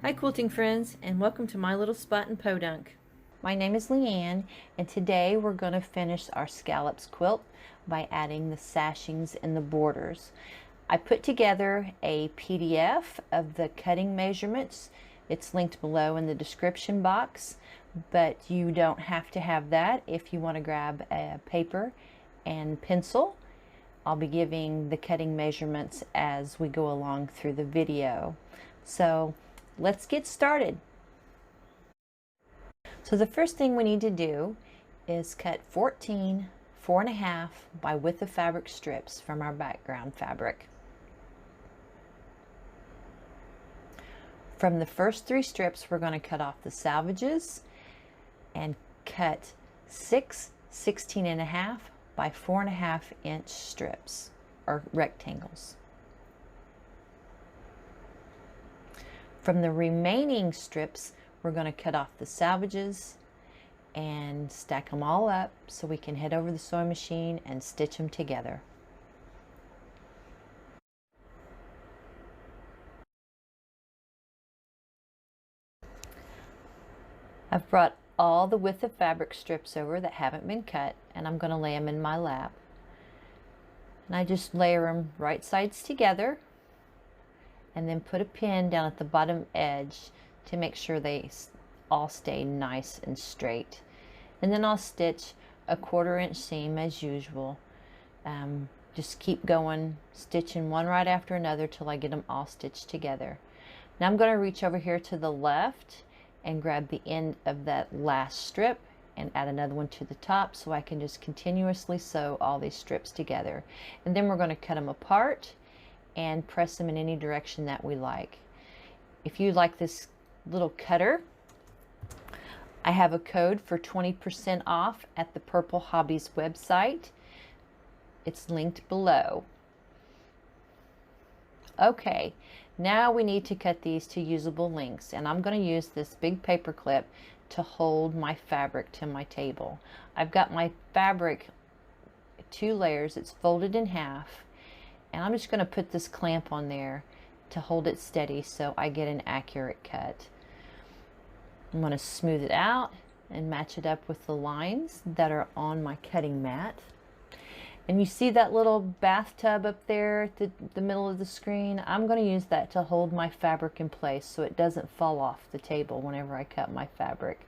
Hi quilting friends, and welcome to my little spot in Podunk. My name is Leanne, and today we're going to finish our scallops quilt by adding the sashings and the borders. I put together a PDF of the cutting measurements. It's linked below in the description box, but you don't have to have that if you want to grab a paper and pencil. I'll be giving the cutting measurements as we go along through the video. So let's get started. So the first thing we need to do is cut 14 4.5 by width of fabric strips from our background fabric. From the first 3 strips, we're going to cut off the salvages and cut 6 16.5 by 4.5 inch strips or rectangles. From the remaining strips, we're going to cut off the salvages and stack them all up so we can head over the sewing machine and stitch them together. I've brought all the width of fabric strips over that haven't been cut, and I'm going to lay them in my lap. And I just layer them right sides together and then put a pin down at the bottom edge to make sure they all stay nice and straight. And then I'll stitch a 1/4 inch seam as usual. Just keep going, stitching one right after another till I get them all stitched together. Now I'm going to reach over here to the left and grab the end of that last strip and add another one to the top so I can just continuously sew all these strips together. And then we're going to cut them apart and press them in any direction that we like. If you like this little cutter, I have a code for 20% off at the Purple Hobbies website. It's linked below. Okay, now we need to cut these to usable lengths, and I'm going to use this big paper clip to hold my fabric to my table. I've got my fabric 2 layers, it's folded in half, and I'm just going to put this clamp on there to hold it steady so I get an accurate cut. I'm going to smooth it out and match it up with the lines that are on my cutting mat. And you see that little bathtub up there at the middle of the screen? I'm going to use that to hold my fabric in place so it doesn't fall off the table whenever I cut my fabric.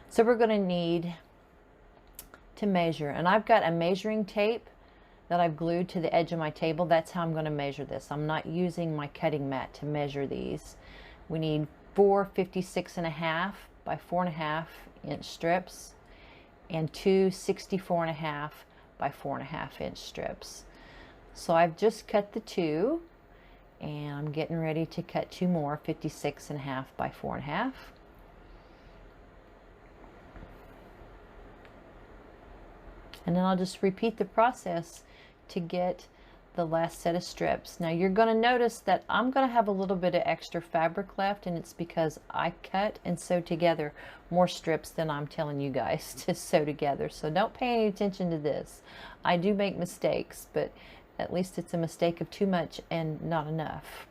So we're going to need to measure, and I've got a measuring tape that I've glued to the edge of my table. That's how I'm going to measure this. I'm not using my cutting mat to measure these. We need 4 56.5 by 4.5 inch strips and 2 64.5 by 4.5 inch strips. So I've just cut the 2, and I'm getting ready to cut 2 more 56.5 by 4.5. And then I'll just repeat the process to get the last set of strips. Now you're going to notice that I'm going to have a little bit of extra fabric left, and it's because I cut and sew together more strips than I'm telling you guys to sew together. So don't pay any attention to this. I do make mistakes, but at least it's a mistake of too much and not enough.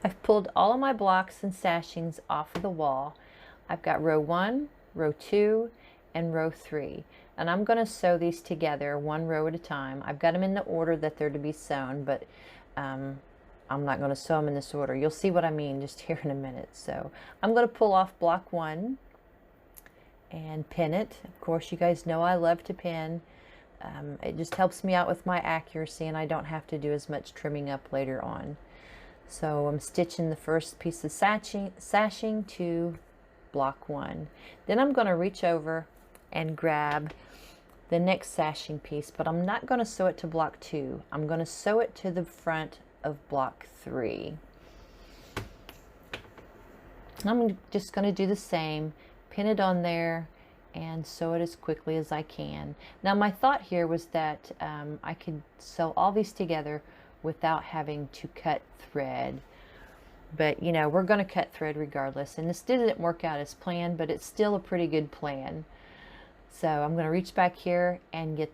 I've pulled all of my blocks and sashings off of the wall. I've got row 1, row 2, and row 3. And I'm going to sew these together one row at a time. I've got them in the order that they're to be sewn, but I'm not going to sew them in this order. You'll see what I mean just here in a minute. So I'm going to pull off block 1 and pin it. Of course, you guys know I love to pin. It just helps me out with my accuracy, and I don't have to do as much trimming up later on. So I'm stitching the first piece of sashing to block 1. Then I'm going to reach over and grab the next sashing piece, but I'm not going to sew it to block 2. I'm going to sew it to the front of block 3. I'm just going to do the same, pin it on there and sew it as quickly as I can. Now my thought here was that I could sew all these together without having to cut thread. But you know, we're going to cut thread regardless, and this didn't work out as planned, but it's still a pretty good plan. So I'm going to reach back here and get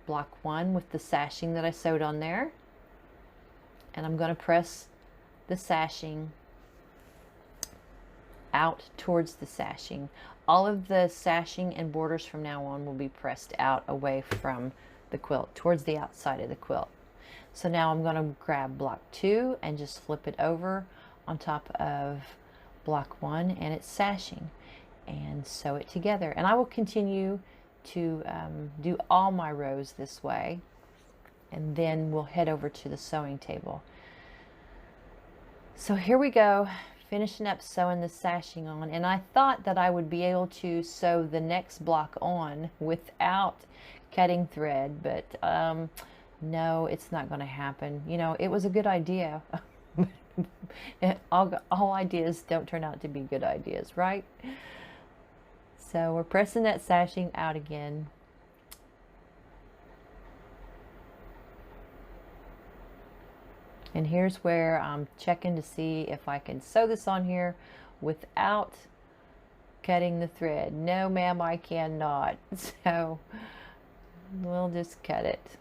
block 1 with the sashing that I sewed on there, and I'm going to press the sashing out towards the sashing. All of the sashing and borders from now on will be pressed out away from the quilt, towards the outside of the quilt. So now I'm going to grab block 2 and just flip it over on top of block 1 and its sashing and sew it together. And I will continue to do all my rows this way, and then we'll head over to the sewing table. So here we go, finishing up sewing the sashing on, and I thought that I would be able to sew the next block on without cutting thread, but no, it's not going to happen. You know, it was a good idea. all ideas don't turn out to be good ideas, right? So we're pressing that sashing out again. And here's where I'm checking to see if I can sew this on here without cutting the thread. No, ma'am, I cannot. So we'll just cut it.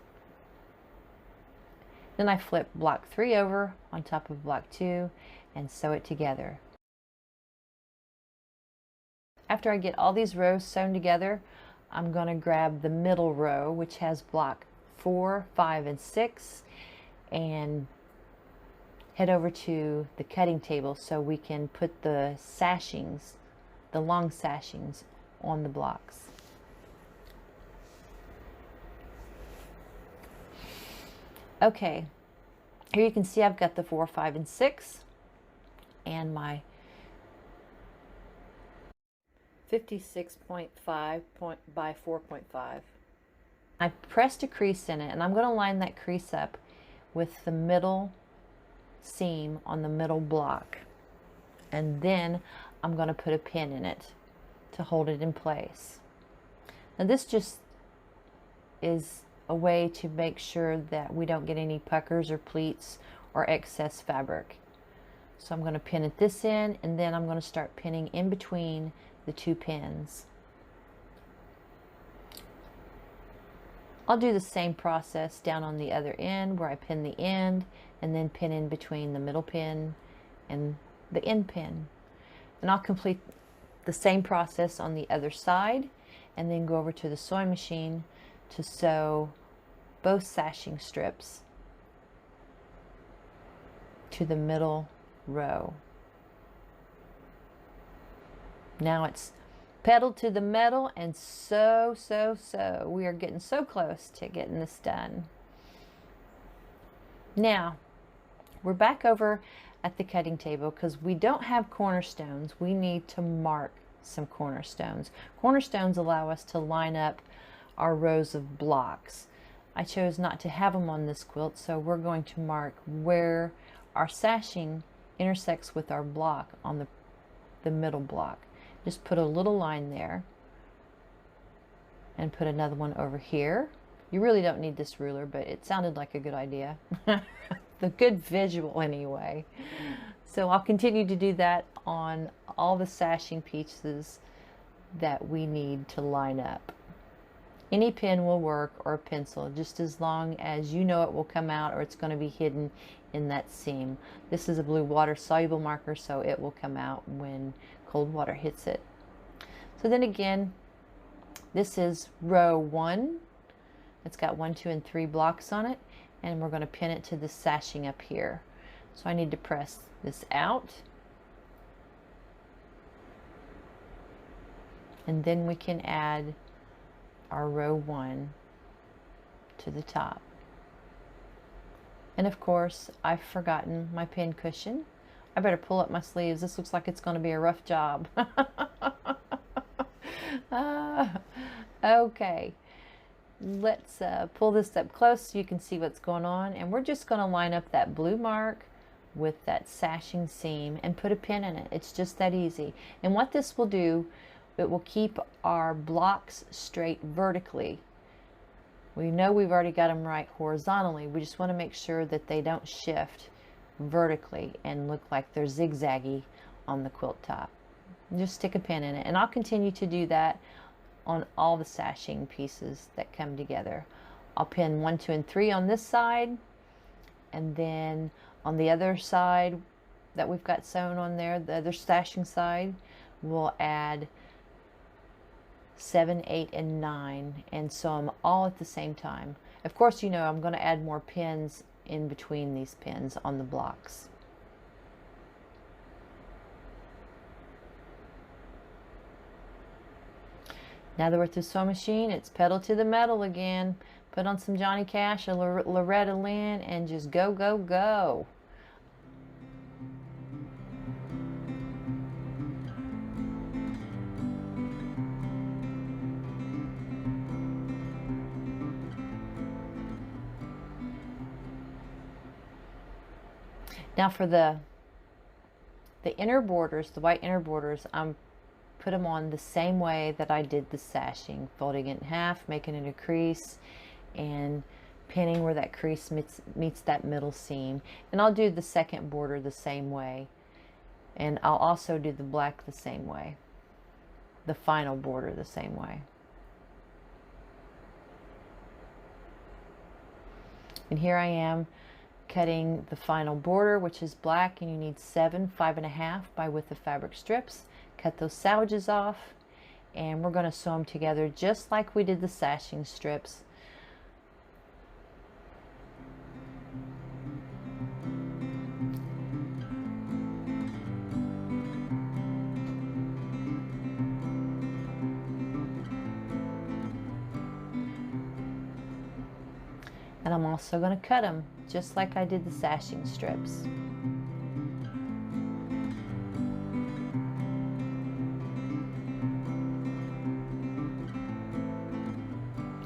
Then I flip block 3 over on top of block 2 and sew it together. After I get all these rows sewn together, I'm going to grab the middle row, which has block 4, 5, and 6, and head over to the cutting table so we can put the sashings, the long sashings, on the blocks. Okay, here you can see I've got the 4, 5, and 6 and my 56.5 by 4.5. I pressed a crease in it, and I'm going to line that crease up with the middle seam on the middle block, and then I'm going to put a pin in it to hold it in place. Now this just is a way to make sure that we don't get any puckers or pleats or excess fabric. So I'm going to pin it this end, and then I'm going to start pinning in between the 2 pins. I'll do the same process down on the other end, where I pin the end and then pin in between the middle pin and the end pin. And I'll complete the same process on the other side, and then go over to the sewing machine to sew both sashing strips to the middle row. Now it's pedal to the metal, and so we are getting so close to getting this done. Now we're back over at the cutting table because we don't have cornerstones. We need to mark some cornerstones. Cornerstones allow us to line up our rows of blocks. I chose not to have them on this quilt, so we're going to mark where our sashing intersects with our block on the middle block. Just put a little line there and put another one over here. You really don't need this ruler, but it sounded like a good idea. The good visual anyway. So I'll continue to do that on all the sashing pieces that we need to line up. Any pen will work, or a pencil, just as long as you know it will come out or it's going to be hidden in that seam. This is a blue water soluble marker, so it will come out when cold water hits it. So then again, this is row 1. It's got 1, 2, and 3 blocks on it, and we're going to pin it to the sashing up here. So I need to press this out, and then we can add our row 1 to the top. And of course, I've forgotten my pin cushion. I better pull up my sleeves. This looks like it's going to be a rough job. Okay, let's pull this up close so you can see what's going on. And we're just going to line up that blue mark with that sashing seam and put a pin in it. It's just that easy. And what this will do, it will keep our blocks straight vertically. We know we've already got them right horizontally. We just want to make sure that they don't shift vertically and look like they're zigzaggy on the quilt top. Just stick a pin in it, and I'll continue to do that on all the sashing pieces that come together. I'll pin 1, 2, and 3 on this side, and then on the other side that we've got sewn on there, the other stashing side, we'll add 7, 8, and 9, and sew them all at the same time. Of course, you know I'm going to add more pins in between these pins on the blocks. Now that we're at the sewing machine, it's pedal to the metal again. Put on some Johnny Cash or Loretta Lynn and just go, go, go. Now for the inner borders, the white inner borders, I'm put them on the same way that I did the sashing, folding it in half, making it a crease, and pinning where that crease meets that middle seam. And I'll do the second border the same way, and I'll also do the black the same way, the final border the same way. And here I am cutting the final border, which is black, and you need 7 5.5 by width of fabric strips. Cut those salages off, and we're going to sew them together just like we did the sashing strips. And I'm also going to cut them just like I did the sashing strips.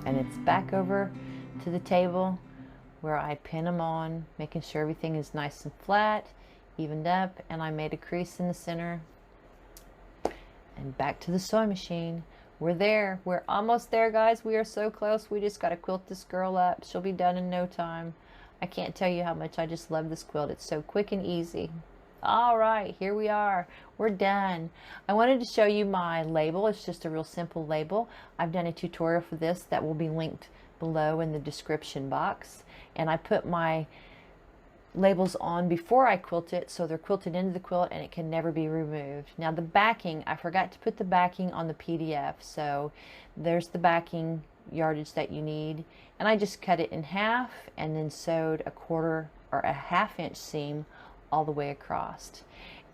And it's back over to the table where I pin them on, making sure everything is nice and flat, evened up, and I made a crease in the center. And back to the sewing machine. We're there. We're almost there, guys. We are so close. We just got to quilt this girl up. She'll be done in no time. I can't tell you how much I just love this quilt. It's so quick and easy. All right, here we are. We're done. I wanted to show you my label. It's just a real simple label. I've done a tutorial for this that will be linked below in the description box. And I put my labels on before I quilt it, so they're quilted into the quilt and it can never be removed. Now the backing, I forgot to put the backing on the PDF, so there's the backing yardage that you need, and I just cut it in half and then sewed a 1/4 or a 1/2 inch seam all the way across.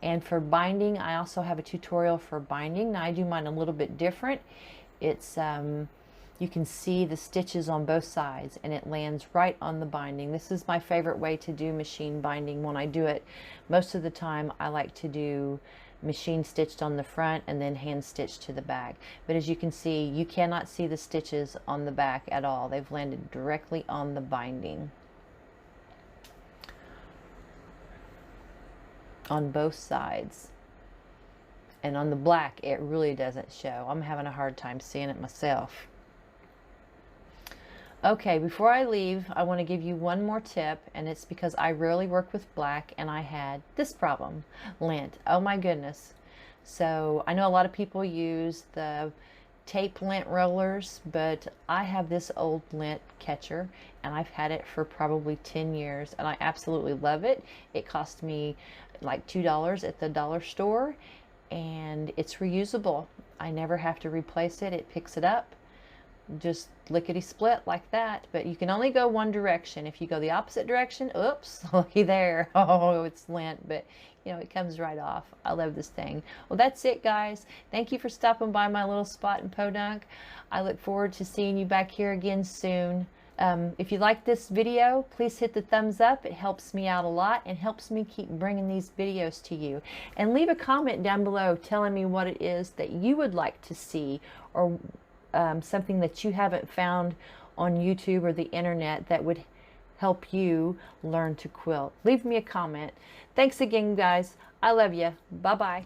And for binding, I also have a tutorial for binding. Now I do mine a little bit different. It's you can see the stitches on both sides and it lands right on the binding. This is my favorite way to do machine binding. When I do it, most of the time I like to do machine stitched on the front and then hand stitched to the back. But as you can see, you cannot see the stitches on the back at all. They've landed directly on the binding on both sides. And on the black, it really doesn't show. I'm having a hard time seeing it myself. Okay, before I leave, I want to give you one more tip, and it's because I rarely work with black and I had this problem, lint. Oh my goodness. So I know a lot of people use the tape lint rollers, but I have this old lint catcher and I've had it for probably 10 years and I absolutely love it. It cost me like $2 at the dollar store and it's reusable. I never have to replace it. It picks it up, just lickety split like that, but you can only go one direction. If you go the opposite direction, oops, looky there. Oh, it's lint, but you know, it comes right off. I love this thing. Well, that's it, guys. Thank you for stopping by my little spot in Podunk. I look forward to seeing you back here again soon. If you like this video, please hit the thumbs up. It helps me out a lot and helps me keep bringing these videos to you. And leave a comment down below telling me what it is that you would like to see, or something that you haven't found on YouTube or the internet that would help you learn to quilt. Leave me a comment. Thanks again, guys. I love you. Bye-bye.